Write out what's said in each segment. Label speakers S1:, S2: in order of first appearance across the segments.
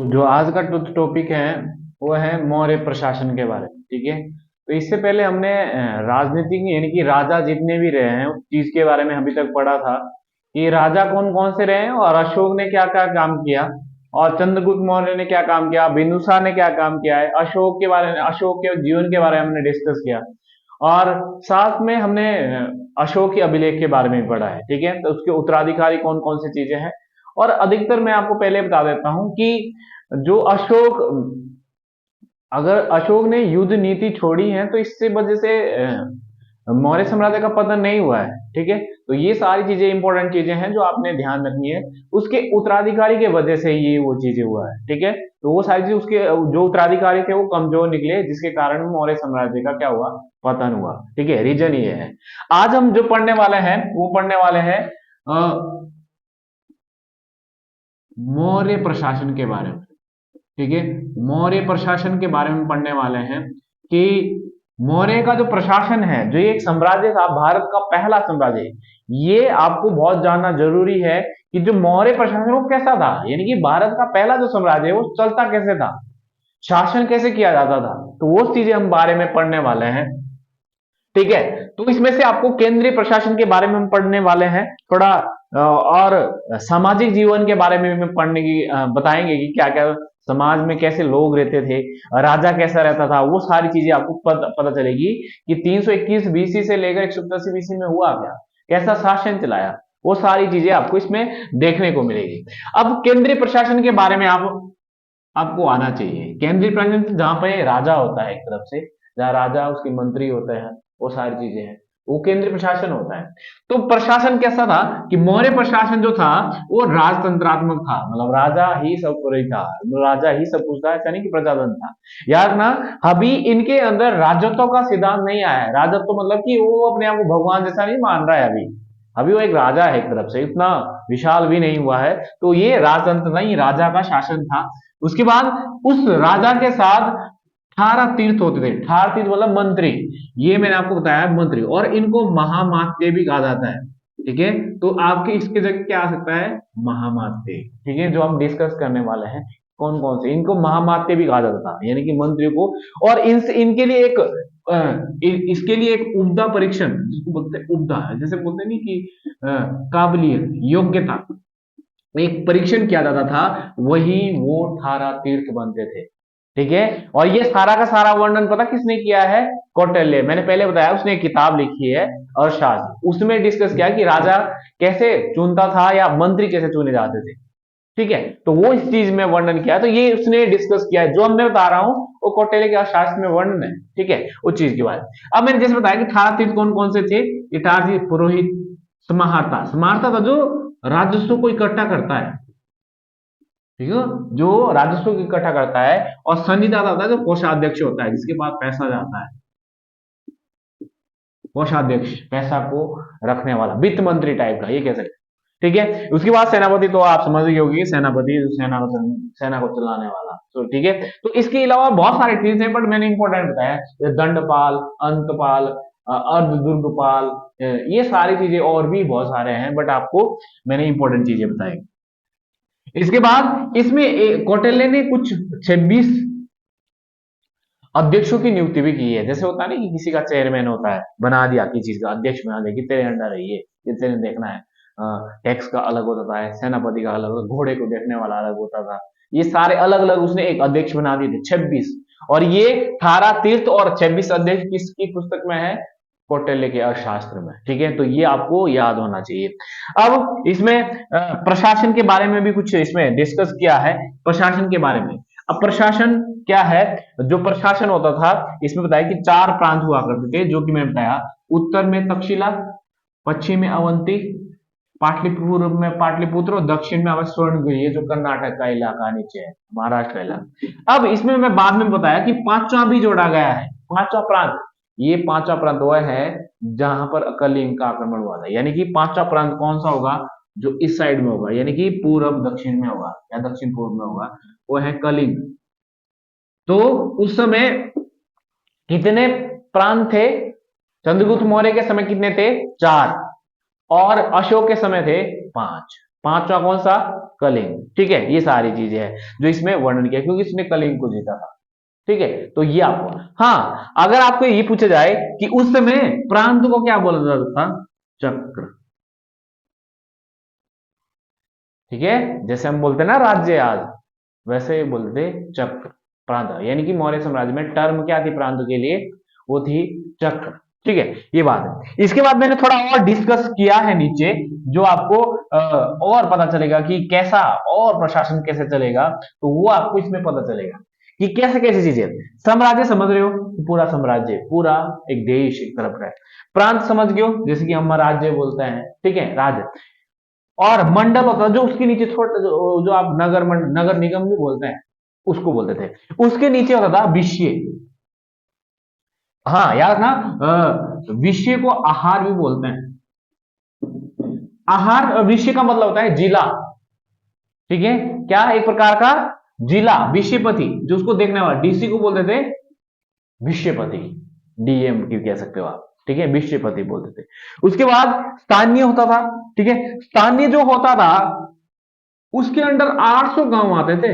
S1: जो आज का टॉपिक है वो है मौर्य प्रशासन के बारे में। ठीक है, तो इससे पहले हमने राजनीतिक यानी कि राजा जितने भी रहे हैं उस चीज के बारे में अभी तक पढ़ा था कि राजा कौन कौन से रहे हैं और अशोक ने क्या क्या काम किया और चंद्रगुप्त मौर्य ने क्या काम किया, बिंदुसार ने क्या काम किया है, अशोक के बारे में, अशोक के जीवन के बारे में हमने डिस्कस किया। और साथ में हमने अशोक के अभिलेख के बारे में भी पढ़ा है। ठीक है, तो उसके उत्तराधिकारी कौन कौन सी चीजें हैं। और अधिकतर मैं आपको पहले बता देता हूं कि जो अशोक, अगर अशोक ने युद्ध नीति छोड़ी है तो इससे वजह से मौर्य साम्राज्य का पतन नहीं हुआ है। ठीक है, तो ये सारी चीजें इंपॉर्टेंट चीजें हैं जो आपने ध्यान रखनी है। उसके उत्तराधिकारी के वजह से ये वो चीजें हुआ है। ठीक है, तो वो सारी चीज उसके जो उत्तराधिकारी थे वो कमजोर निकले जिसके कारण मौर्य साम्राज्य का क्या हुआ, पतन हुआ। ठीक है, रीजन ये है। आज हम जो पढ़ने वाले हैं वो पढ़ने वाले हैं मौर्य प्रशासन के बारे में। ठीक है, मौर्य प्रशासन के बारे में पढ़ने वाले हैं कि मौर्य का जो प्रशासन है, जो एक साम्राज्य था, भारत का पहला साम्राज्य, ये आपको बहुत जानना जरूरी है कि जो मौर्य प्रशासन वो कैसा था, यानी कि भारत का पहला जो साम्राज्य है वो चलता कैसे था, शासन कैसे किया जाता था। तो वो चीजें हम बारे में पढ़ने वाले हैं। ठीक है, तो इसमें से आपको केंद्रीय प्रशासन के बारे में हम पढ़ने वाले हैं थोड़ा, और सामाजिक जीवन के बारे में भी पढ़ने की बताएंगे कि क्या क्या समाज में कैसे लोग रहते थे, राजा कैसा रहता था, वो सारी चीजें आपको पता चलेगी कि 321 बीसी से लेकर 187 बीसी में हुआ क्या, कैसा शासन चलाया, वो सारी चीजें आपको इसमें देखने को मिलेगी। अब केंद्रीय प्रशासन के बारे में आपको आना चाहिए। केंद्रीय प्रशासन जहां पर राजा होता है एक तरफ से, जहाँ राजा उसके मंत्री होते हैं, वो सारी चीजें हैं, वो केंद्रीय प्रशासन होता है। तो प्रशासन कैसा था कि मौर्य प्रशासन जो था वो राजतंत्रात्मक था, मतलब राजा ही सब कुछ था, राजा ही सब कुछ था, ऐसा नहीं कि प्रजातंत्र था। यार ना, अभी इनके अंदर राजत्व का सिद्धांत नहीं आया है। राजत्व मतलब कि वो अपने आप को भगवान जैसा नहीं मान रहा है। अभी अभी वो एक राजा है, एक तरफ से इतना विशाल भी नहीं हुआ है। तो ये राजतंत्र नहीं, राजा का शासन था। उसके बाद उस राजा के साथ 18 तीर्थ होते थे। 18 तीर्थ मतलब मंत्री, ये मैंने आपको बताया मंत्री, और इनको महामात्य भी कहा जाता है। ठीक है, तो आपके इसके जगह क्या आ सकता है, महामात्य। ठीक है, जो हम डिस्कस करने वाले हैं कौन कौन से, इनको महामात्य भी कहा जाता था, यानी कि मंत्री को। और इनके लिए एक इसके लिए एक उपदा परीक्षण, जिसको बोलते हैं उपदा, जैसे बोलते नहीं कि काबिलियत, योग्यता, एक परीक्षण किया जाता था, वही वो 18 तीर्थ बनते थे। ठीक है, और ये सारा का सारा वर्णन पता किसने किया है, कौटिल्य। मैंने पहले बताया उसने एक किताब लिखी है अर्थशास्त्र, उसमें डिस्कस किया कि राजा कैसे चुनता था या मंत्री कैसे चुने जाते थे। ठीक है, तो वो इस चीज में वर्णन किया, तो ये उसने डिस्कस किया है। जो मैं बता रहा हूं वो कौटिल्य के अर्थशास्त्र में वर्णन है। ठीक है, उस चीज के बारे में। अब मैंने जैसे बताया कि 18 तीर्थ कौन कौन से थे। 18 तीर्थ, पुरोहित, समाहर्ता, समाहर्ता था जो राजस्व को इकट्ठा करता है। ठीक है, जो राजस्व को इकट्ठा करता है। और संनिदाता होता है जो कोषाध्यक्ष होता है, जिसके पास पैसा जाता है, कोषाध्यक्ष, पैसा को रखने वाला, वित्त मंत्री टाइप का, ये कह सकते हैं। ठीक है, उसके बाद सेनापति, तो आप समझ गए होंगे, सेनापति सेना को चलाने वाला। तो ठीक है, तो इसके अलावा बहुत सारी चीजें हैं, बट मैंने इंपॉर्टेंट बताया, दंडपाल, अंतपाल, अर्धदुर्गपाल, ये सारी चीजें और भी बहुत सारे हैं, बट आपको मैंने इंपॉर्टेंट चीजें बताई। इसके बाद इसमें कौटिल्य ने कुछ 26 अध्यक्षों की नियुक्ति भी की है। जैसे होता है ना कि किसी का चेयरमैन होता है, बना दिया किसी चीज का अध्यक्ष, बना दिया कि तेरे अंडर है ये तेरे देखना है। टैक्स का अलग होता था, सेनापति का अलग होता, घोड़े को देखने वाला अलग होता था। ये सारे अलग अलग उसने एक अध्यक्ष बना दिए थे, 26। और ये 18 तीर्थ और 26 अध्यक्ष किसकी पुस्तक में है, कौटिल्य के अर्थशास्त्र में। ठीक है, तो ये आपको याद होना चाहिए। अब इसमें प्रशासन के बारे में भी कुछ इसमें डिस्कस किया है, प्रशासन के बारे में। अब प्रशासन क्या है, जो प्रशासन होता था, इसमें बताया कि 4 प्रांत हुआ करते थे, जो कि मैंने बताया, उत्तर में तक्षशिला, पश्चिम में अवंती, पाटलिपुत्र में पाटलिपुत्र, और दक्षिण में स्वर्णगिरी, जो कर्नाटक का इलाका नीचे है, महाराष्ट्र का इलाका। अब इसमें मैं बाद में बताया कि पांचवा भी जोड़ा गया है, पांचवा प्रांत। ये पांचवा प्रांत वह है जहां पर कलिंग का आक्रमण हुआ था, यानी कि पांचवा प्रांत कौन सा होगा, जो इस साइड में होगा, यानी कि पूर्व दक्षिण में होगा या दक्षिण पूर्व में होगा, वो है कलिंग। तो उस समय कितने प्रांत थे, चंद्रगुप्त मौर्य के समय कितने थे, 4, और अशोक के समय थे 5। पांचवा कौन सा? कलिंग। ठीक है, ये सारी चीजें हैं जो इसमें वर्णन किया, क्योंकि इसने कलिंग को जीता था। ठीक है, तो ये आपको, हाँ, अगर आपको ये पूछा जाए कि उस समय प्रांत को क्या बोला जाता था? चक्र। ठीक है, जैसे हम बोलते हैं ना राज्य आज, वैसे ही बोलते चक्र प्रांत, यानी कि मौर्य साम्राज्य में टर्म क्या थी प्रांत के लिए? वो थी चक्र। ठीक है, ये बात है। इसके बाद मैंने थोड़ा और डिस्कस किया है नीचे, जो आपको और पता चलेगा कि कैसा और प्रशासन कैसे चलेगा, तो वो आपको इसमें पता चलेगा कि कैसे कैसे चीजें। साम्राज्य समझ रहे हो, पूरा साम्राज्य, पूरा एक देश एक तरफ का है। प्रांत समझ गए हो, जैसे कि हम राज्य बोलते हैं। ठीक है, राज्य। और मंडल होता है जो उसके नीचे छोटा, जो आप नगर निगम भी बोलते हैं, उसको बोलते थे। उसके नीचे होता था विषय। हाँ, याद ना, विषय को आहार भी बोलते हैं। आहार, विषय का मतलब होता है जिला। ठीक है, क्या? एक प्रकार का जिला, विषयपति, जो उसको देखने वाला, डीसी को बोलते थे विषयपति, डीएम की कह सकते हो आप। ठीक है, विषयपति बोलते थे। उसके बाद स्थानीय होता था। ठीक है, स्थानीय जो होता था उसके अंडर 800 गांव आते थे।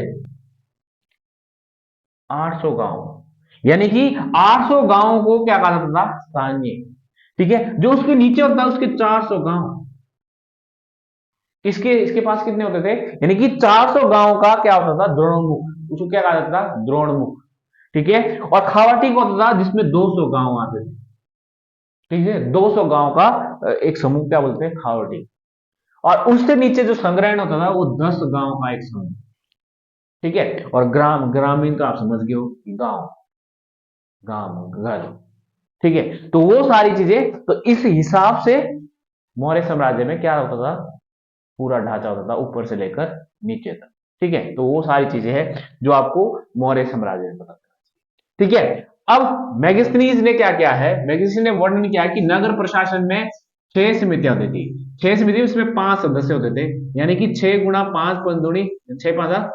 S1: 800 गांव, यानी कि 800 गांवों को क्या कहा जाता था? स्थानीय। ठीक है, जो उसके नीचे होता है उसके 400 गांव। इसके इसके पास कितने होते थे? यानी कि 400 गांव का क्या होता था? द्रोणमुख। उसको क्या कहा जाता था? द्रोणमुख। ठीक है, और खावाटी को होता था जिसमें 200 गांव आते थे। ठीक है, 200 गांव का एक समूह क्या बोलते हैं? खावाटी। और उससे नीचे जो संग्रहण होता था वो 10 गांव का एक समूह। ठीक है, और ग्रामीण तो आप समझ गए हो, गांव, गांव, घर। ठीक है, तो वो सारी चीजें, तो इस हिसाब से मौर्य साम्राज्य में क्या होता था? पूरा ढांचा होता था ऊपर से लेकर नीचे तक। ठीक है, तो वो सारी चीजें हैं जो आपको मौर्य साम्राज्य में पता चला। ठीक है, अब मैगस्थनीज ने क्या किया है? मैगस्थनीज ने वर्णन किया कि नगर प्रशासन में 6 समितियां होती थी। 6 समिति, उसमें 5 सदस्य होते थे, यानी कि 6 गुणा 5 पंदुनी 6 5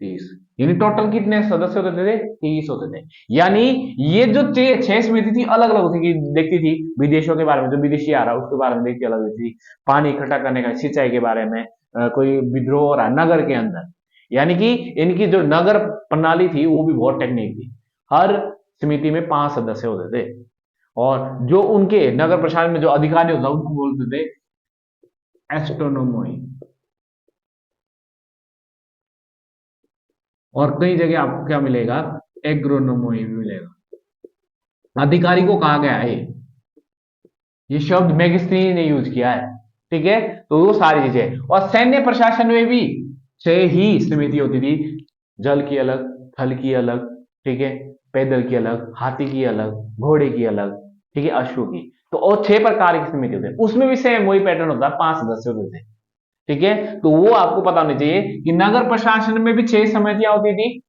S1: 30, यानी टोटल कितने सदस्य होते थे? 30 होते थे। यानी ये जो 6 समिति थी अलग अलग होती थी, देखती थी विदेशों के बारे में, जो विदेशी आ रहा है उसके बारे में देखती अलग होती थी, पानी इकट्ठा करने का, सिंचाई के बारे में, कोई विद्रोह हो रहा है नगर के अंदर, यानी कि इनकी जो नगर प्रणाली थी वो भी बहुत टेक्निक थी। हर समिति में 5 सदस्य होते थे, और जो उनके नगर प्रशासन में जो अधिकारी होता उनको बोलते थे एस्ट्रोनोमोई। और कई जगह आपको क्या मिलेगा? एग्रोनोमोई भी मिलेगा। अधिकारी को कहा गया है, ये शब्द मैगस्टीनी ने यूज किया है। ठीक है, तो वो सारी चीजें। और सैन्य प्रशासन में भी 6 ही समिति होती थी। जल की अलग, थल की अलग, ठीक है, पैदल की अलग, हाथी की अलग, घोड़े की अलग, ठीक है, अश्व की। तो और 6 प्रकार की समिति होती है, उसमें भी सेम वही पैटर्न होता है, 5 सदस्य होते थे। ठीक है, तो वो आपको पता होना चाहिए कि नगर प्रशासन में भी 6 समितियां होती थी।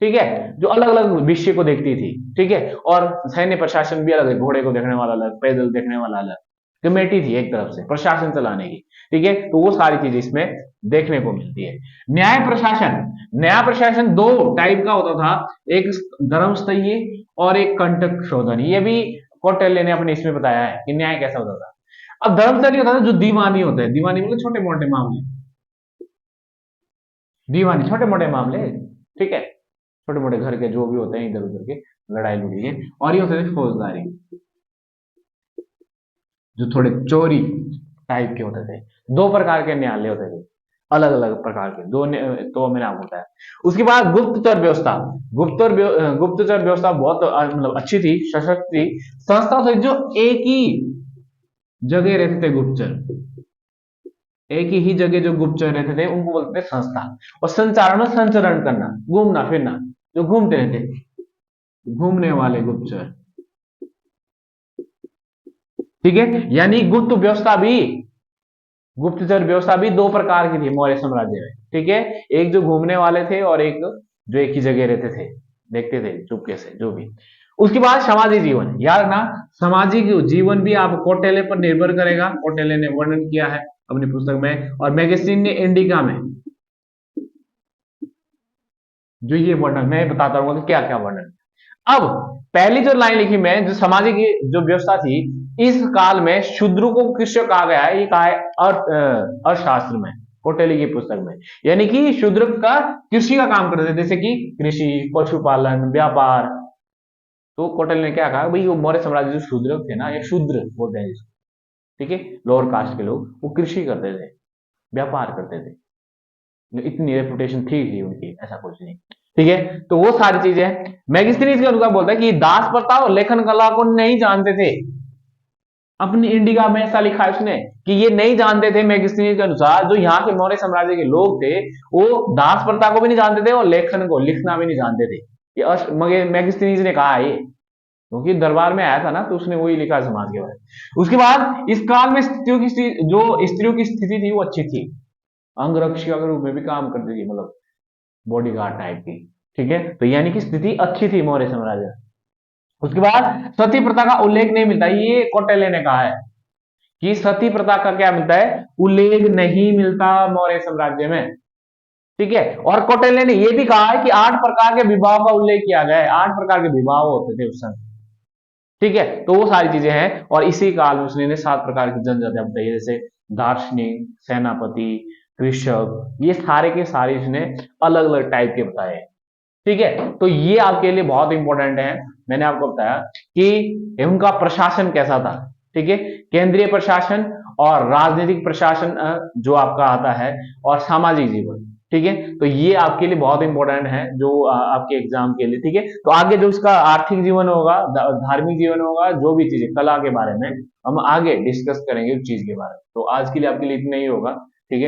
S1: ठीक है, जो अलग अलग विषय को देखती थी। ठीक है, और सैन्य प्रशासन भी अलग है, घोड़े को देखने वाला अलग, पैदल देखने वाला अलग, कमेटी थी एक तरफ से प्रशासन चलाने की। ठीक है, तो वो सारी चीजें इसमें देखने को मिलती है। न्याय प्रशासन, न्याय प्रशासन 2 टाइप का होता था, एक धर्मस्थयी और एक कंटक शोधन। ये भी कौटिल्य ने अपने इसमें बताया है कि न्याय कैसा होता था। अब धर्मस्थली होता था जो दीवानी होता है, दीवानी मतलब छोटे मोटे मामले, दीवानी छोटे मोटे मामले। ठीक है, छोटे मोटे घर के जो भी होते हैं इधर उधर के, लड़ाई लुड़ी के। और ये होते थे फौजदारी, जो थोड़े चोरी टाइप के होते थे। 2 प्रकार के न्यायालय होते थे, अलग अलग प्रकार के, तो मैंने आपको बताया। उसके बाद गुप्तचर व्यवस्था। गुप्तचर व्यवस्था बहुत मतलब अच्छी थी, सशक्त थी। संस्था थे जो एक ही जगह रहते थे गुप्तचर, एक ही जगह जो गुप्तचर रहते थे उनको बोलते थे संस्था। और संचारण में संचरण करना, घूमना फिरना, जो घूमते रहते, घूमने वाले गुप्तचर। ठीक है, यानी गुप्तचर व्यवस्था भी 2 प्रकार की थी मौर्य साम्राज्य में। ठीक है, एक जो घूमने वाले थे और एक जो एक ही जगह रहते थे, देखते थे चुपके से, जो भी। उसके बाद सामाजिक जीवन, याद रखना, सामाजिक जीवन भी आप कौटिल्य पर निर्भर करेगा। कौटिल्य ने वर्णन किया है अपनी पुस्तक में, और मैगजीन ने इंडिका में, जो ये वर्णन मैं बताता रहूंगा कि क्या क्या वर्णन। अब पहली जो लाइन लिखी मैं, जो सामाजिक जो व्यवस्था थी, इस काल में शूद्रों को किससे कहा गया है? ये कहा है अर्थशास्त्र में। कौटिल्य की पुस्तक में। यानी कि शूद्र का कृषि का काम करते थे, जैसे कि कृषि, पशुपालन, व्यापार। तो कौटिल्य ने क्या कहा भाई, वो मौर्य साम्राज्य जो शूद्र थे ना, या शूद्र बोलते हैं जिसको, ठीक है, लोअर कास्ट के लोग, वो कृषि करते थे, व्यापार करते थे, इतनी रेपुटेशन थी उनकी, ऐसा कुछ नहीं। ठीक है, तो वो सारी चीजें मैगस्थनीज के अनुसार बोलता है कि दास प्रथा और लेखन कला को नहीं जानते थे। अपनी इंडिका में ऐसा लिखा है उसने कि ये नहीं जानते थे, मैगस्थनीज के अनुसार जो यहाँ के मौर्य साम्राज्य के लोग थे, वो दास प्रथा को भी नहीं जानते थे और लेखन को, लिखना भी नहीं जानते थे। ये मगर मैगस्थनीज ने कहा है ये, क्योंकि दरबार में आया था ना, तो उसने वही लिखा समाज के बारे में। उसके बाद इस काल में स्त्रियों की स्थिति थी वो अच्छी थी, अंगरक्षिका के रूप में भी काम करती थी, मतलब बॉडी गार्ड टाइप की। ठीक है, तो यानी कि स्थिति अच्छी थी मौर्य साम्राज्य में। उसके बाद सती प्रथा का उल्लेख नहीं मिलता, ये कौटिल्य ने कहा है कि सती प्रथा का क्या मिलता है, उल्लेख नहीं मिलता मौर्य साम्राज्य में। ठीक है, और कौटिल्य ने यह भी कहा है कि 8 प्रकार के विवाह का उल्लेख किया गया है, 8 प्रकार के विवाह होते थे उस समय। ठीक है, तो वो सारी चीजें हैं, और इसी काल में उसने 7 प्रकार की जनजातियां बताई है, जैसे दार्शनिक, सेनापति, कृषक, ये सारे के सारे इसने अलग अलग टाइप के बताए हैं। ठीक है, तो ये आपके लिए बहुत इंपॉर्टेंट है। मैंने आपको बताया कि उनका प्रशासन कैसा था। ठीक है, केंद्रीय प्रशासन और राजनीतिक प्रशासन जो आपका आता है, और सामाजिक जीवन। ठीक है, तो ये आपके लिए बहुत इंपॉर्टेंट है, जो आपके एग्जाम के लिए। ठीक है, तो आगे जो इसका आर्थिक जीवन होगा, धार्मिक जीवन होगा, जो भी चीजें कला के बारे में हम आगे डिस्कस करेंगे उस चीज के बारे में। तो आज के लिए आपके लिए इतना ही होगा।